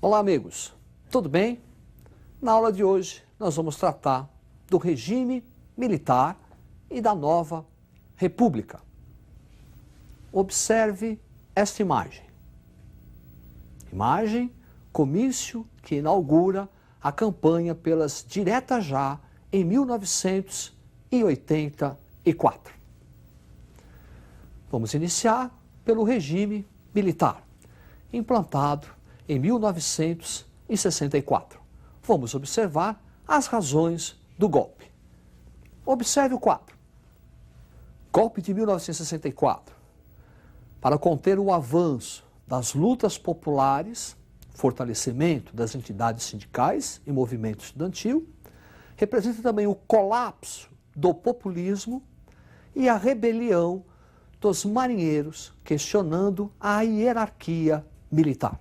Olá, amigos. Tudo bem? Na aula de hoje, nós vamos tratar do regime militar e da nova república. Observe esta imagem. Imagem, comício que inaugura a campanha pelas diretas já em 1984. Vamos iniciar pelo regime militar, implantado em 1964. Vamos observar as razões do golpe. Observe o quadro. Golpe de 1964. Para conter o avanço das lutas populares, fortalecimento das entidades sindicais e movimento estudantil, representa também o colapso do populismo e a rebelião dos marinheiros questionando a hierarquia militar.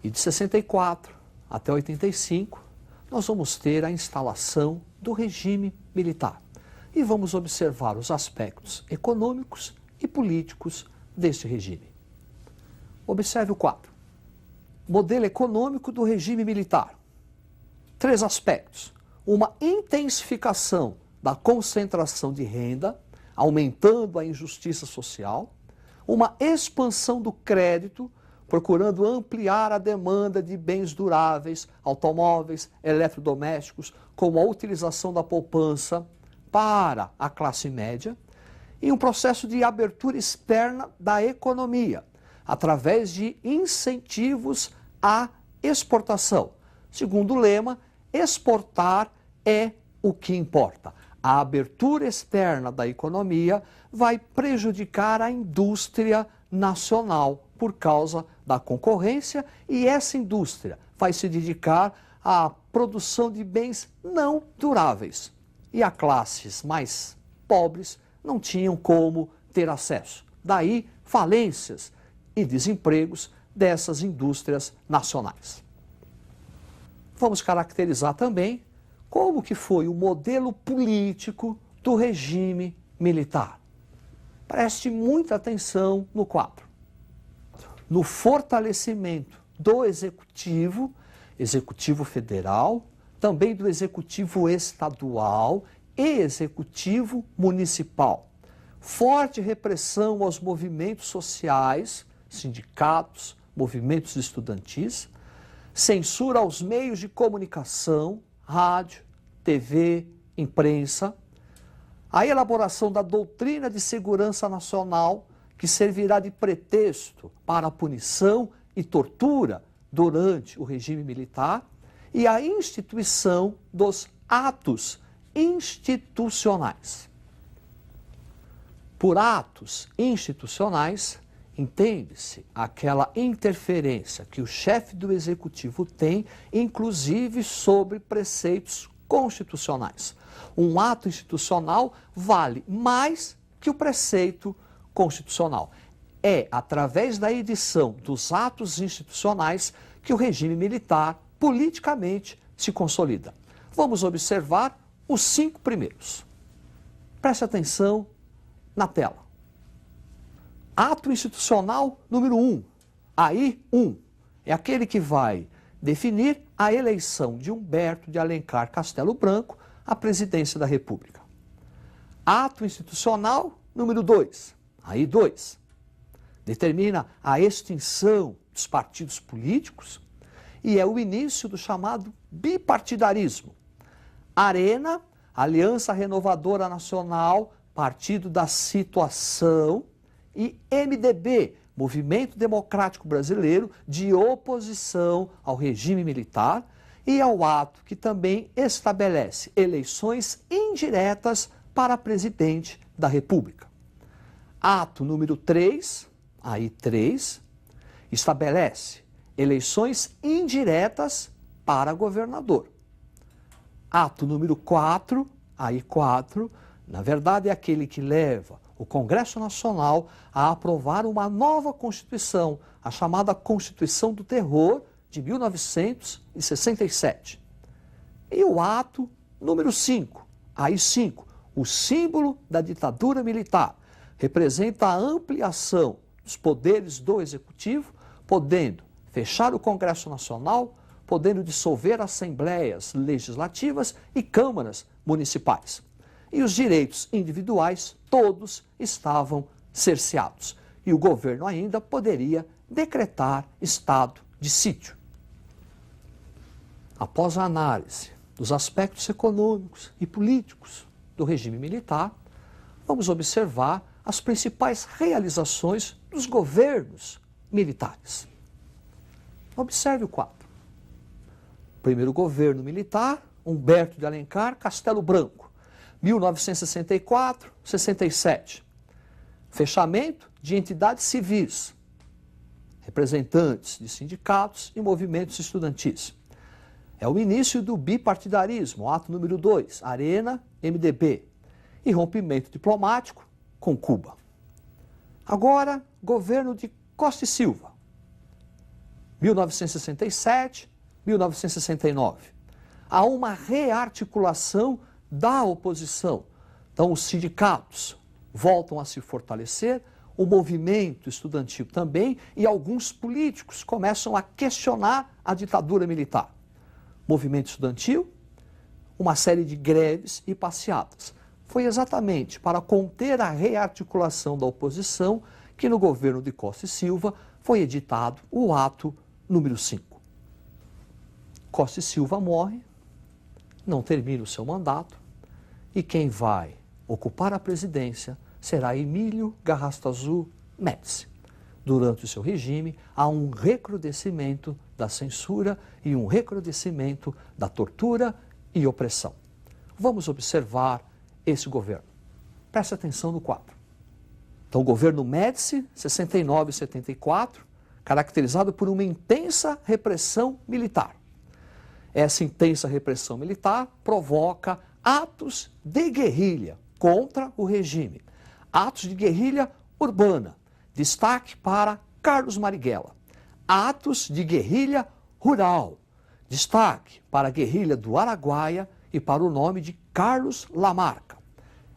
E de 64 até 85, nós vamos ter a instalação do regime militar e vamos observar os aspectos econômicos e políticos deste regime. Observe o quadro. Modelo econômico do regime militar. 3 aspectos. Uma intensificação da concentração de renda, aumentando a injustiça social, uma expansão do crédito, procurando ampliar a demanda de bens duráveis, automóveis, eletrodomésticos, como a utilização da poupança para a classe média, e um processo de abertura externa da economia, através de incentivos à exportação. Segundo o lema, exportar é o que importa. A abertura externa da economia vai prejudicar a indústria nacional por causa da concorrência e essa indústria vai se dedicar à produção de bens não duráveis. E as classes mais pobres não tinham como ter acesso. Daí, falências e desempregos dessas indústrias nacionais. Vamos caracterizar também como que foi o modelo político do regime militar. Preste muita atenção no quadro. No fortalecimento do executivo federal, também do executivo estadual e executivo municipal. Forte repressão aos movimentos sociais, sindicatos, movimentos estudantis, censura aos meios de comunicação, rádio, TV, imprensa, a elaboração da doutrina de segurança nacional, que servirá de pretexto para a punição e tortura durante o regime militar, e a instituição dos atos institucionais. Por atos institucionais, entende-se aquela interferência que o chefe do executivo tem, inclusive sobre preceitos constitucionais. Um ato institucional vale mais que o preceito constitucional. É através da edição dos atos institucionais que o regime militar politicamente se consolida. Vamos observar os 5 primeiros. Preste atenção na tela. Ato institucional número 1. Aí, 1 é aquele que vai definir a eleição de Humberto de Alencar Castelo Branco à presidência da República. Ato institucional número 2. Aí, 2. Determina a extinção dos partidos políticos e é o início do chamado bipartidarismo. Arena, Aliança Renovadora Nacional, Partido da Situação, e MDB, Movimento Democrático Brasileiro, de oposição ao regime militar, e ao ato que também estabelece eleições indiretas para presidente da República. Ato número 3, aí 3, estabelece eleições indiretas para governador. Ato número 4, aí 4, na verdade é aquele que leva o Congresso Nacional a aprovar uma nova Constituição, a chamada Constituição do Terror de 1967. E o ato número 5, aí 5, o símbolo da ditadura militar, representa a ampliação dos poderes do Executivo, podendo fechar o Congresso Nacional, podendo dissolver assembleias legislativas e câmaras municipais. E os direitos individuais, todos estavam cerceados. E o governo ainda poderia decretar estado de sítio. Após a análise dos aspectos econômicos e políticos do regime militar, vamos observar as principais realizações dos governos militares. Observe o quadro. Primeiro governo militar, Humberto de Alencar, Castelo Branco, 1964-67. Fechamento de entidades civis, representantes de sindicatos e movimentos estudantis. É o início do bipartidarismo, ato número 2, Arena, MDB, e rompimento diplomático com Cuba. Agora, governo de Costa e Silva, 1967-1969. Há uma rearticulação da oposição. Então, os sindicatos voltam a se fortalecer, o movimento estudantil também, e alguns políticos começam a questionar a ditadura militar. Movimento estudantil, uma série de greves e passeatas. Foi exatamente para conter a rearticulação da oposição que no governo de Costa e Silva foi editado o ato número 5. Costa e Silva morre, não termina o seu mandato, e quem vai ocupar a presidência será Emílio Garrastazu Médici. Durante o seu regime, há um recrudescimento da censura e um recrudescimento da tortura e opressão. Vamos observar esse governo. Preste atenção no quadro. Então, o governo Médici, 69 e 74, caracterizado por uma intensa repressão militar. Essa intensa repressão militar provoca atos de guerrilha contra o regime. Atos de guerrilha urbana. Destaque para Carlos Marighella. Atos de guerrilha rural. Destaque para a guerrilha do Araguaia e para o nome de Carlos Lamarca.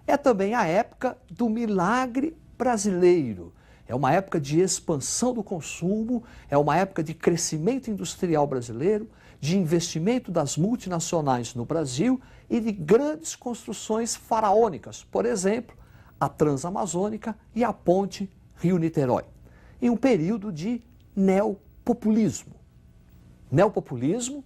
É também a época do milagre brasileiro. É uma época de expansão do consumo, é uma época de crescimento industrial brasileiro, de investimento das multinacionais no Brasil e de grandes construções faraônicas, por exemplo, a Transamazônica e a Ponte Rio-Niterói. Em um período de neopopulismo. Neopopulismo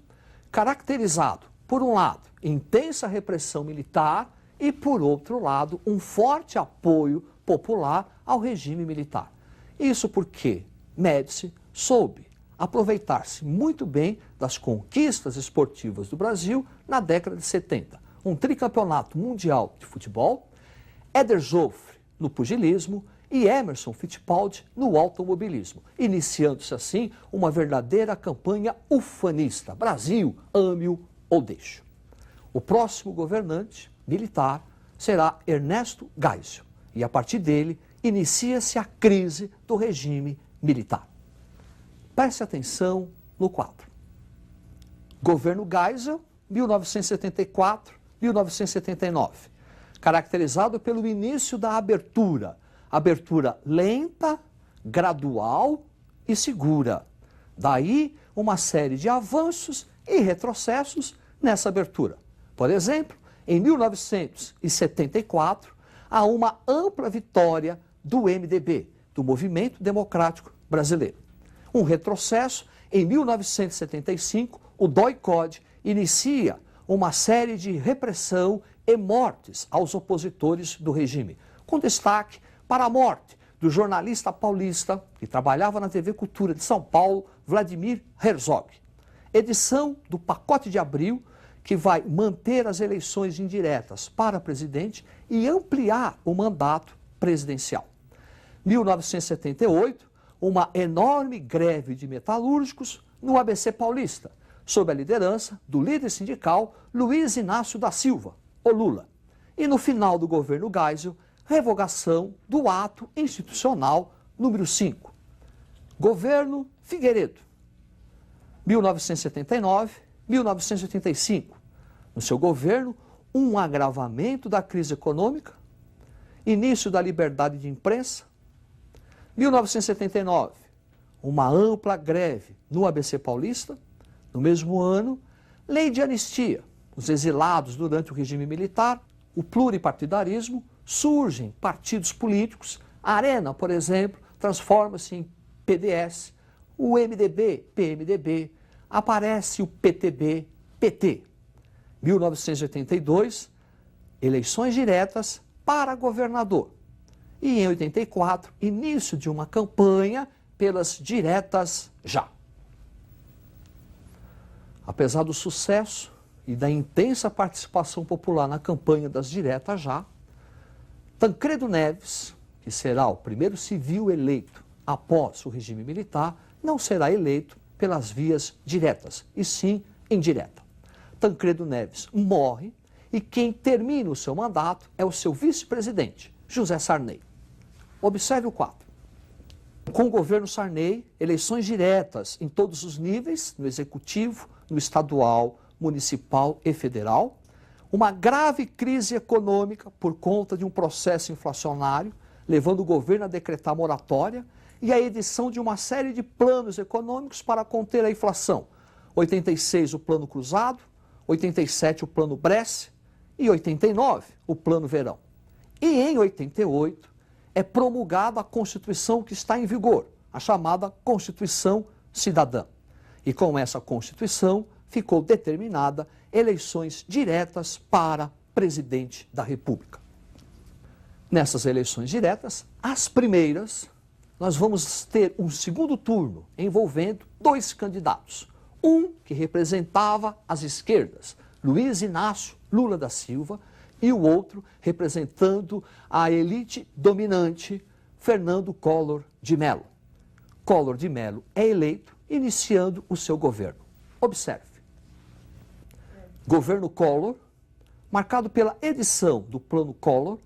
caracterizado, por um lado, intensa repressão militar e, por outro lado, um forte apoio popular ao regime militar. Isso porque Médici soube aproveitar-se muito bem das conquistas esportivas do Brasil na década de 70. Um tricampeonato mundial de futebol, Éder Joffre no pugilismo e Emerson Fittipaldi no automobilismo, iniciando-se assim uma verdadeira campanha ufanista. Brasil, ame-o ou deixe-o. O próximo governante militar será Ernesto Geisel e a partir dele inicia-se a crise do regime militar. Preste atenção no quadro. Governo Geisel, 1974-1979, caracterizado pelo início da abertura lenta, gradual e segura. Daí uma série de avanços e retrocessos nessa abertura. Por exemplo, em 1974, há uma ampla vitória do MDB, do Movimento Democrático Brasileiro. Um retrocesso, em 1975, o DOI-CODE inicia uma série de repressão e mortes aos opositores do regime, com destaque para a morte do jornalista paulista que trabalhava na TV Cultura de São Paulo, Vladimir Herzog. Edição do pacote de abril, que vai manter as eleições indiretas para presidente e ampliar o mandato presidencial. 1978, uma enorme greve de metalúrgicos no ABC Paulista, sob a liderança do líder sindical Luiz Inácio da Silva, o Lula. E no final do governo Geisel, revogação do ato institucional número 5. Governo Figueiredo, 1979-1985. No seu governo, um agravamento da crise econômica, início da liberdade de imprensa. 1979, uma ampla greve no ABC Paulista. No mesmo ano, lei de anistia. Os exilados durante o regime militar, o pluripartidarismo, surgem partidos políticos. A Arena, por exemplo, transforma-se em PDS. O MDB, PMDB. Aparece o PTB, PT. 1982, eleições diretas para governador. E em 84, início de uma campanha pelas diretas já. Apesar do sucesso e da intensa participação popular na campanha das diretas já, Tancredo Neves, que será o primeiro civil eleito após o regime militar, não será eleito pelas vias diretas, e sim indireta. Tancredo Neves morre e quem termina o seu mandato é o seu vice-presidente, José Sarney. Observe o quadro. Com o governo Sarney, eleições diretas em todos os níveis, no executivo, no estadual, municipal e federal, uma grave crise econômica por conta de um processo inflacionário, levando o governo a decretar moratória e a edição de uma série de planos econômicos para conter a inflação. 86, o Plano Cruzado, 87, o Plano Bresce e 89, o Plano Verão. E em 88, é promulgada a Constituição que está em vigor, a chamada Constituição Cidadã. E com essa Constituição ficou determinada eleições diretas para presidente da República. Nessas eleições diretas, as primeiras, nós vamos ter um segundo turno envolvendo dois candidatos. Um que representava as esquerdas, Luiz Inácio Lula da Silva, e o outro representando a elite dominante, Fernando Collor de Mello. Collor de Mello é eleito, iniciando o seu governo. Observe. Governo Collor, marcado pela edição do Plano Collor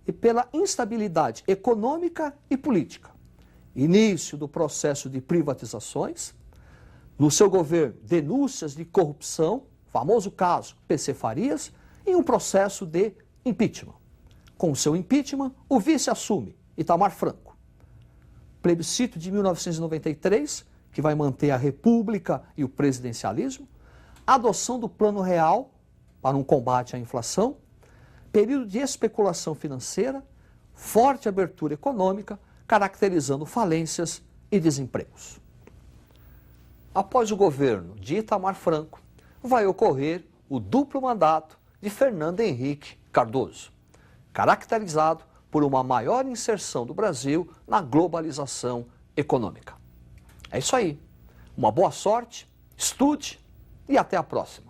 e pela instabilidade econômica e política. Início do processo de privatizações. No seu governo, denúncias de corrupção, famoso caso PC Farias, e um processo de impeachment. Com o seu impeachment, o vice assume, Itamar Franco. Plebiscito de 1993, que vai manter a república e o presidencialismo. Adoção do Plano Real para um combate à inflação. Período de especulação financeira, forte abertura econômica, caracterizando falências e desempregos. Após o governo de Itamar Franco, vai ocorrer o duplo mandato de Fernando Henrique Cardoso, caracterizado por uma maior inserção do Brasil na globalização econômica. É isso aí. Uma boa sorte, estude e até a próxima.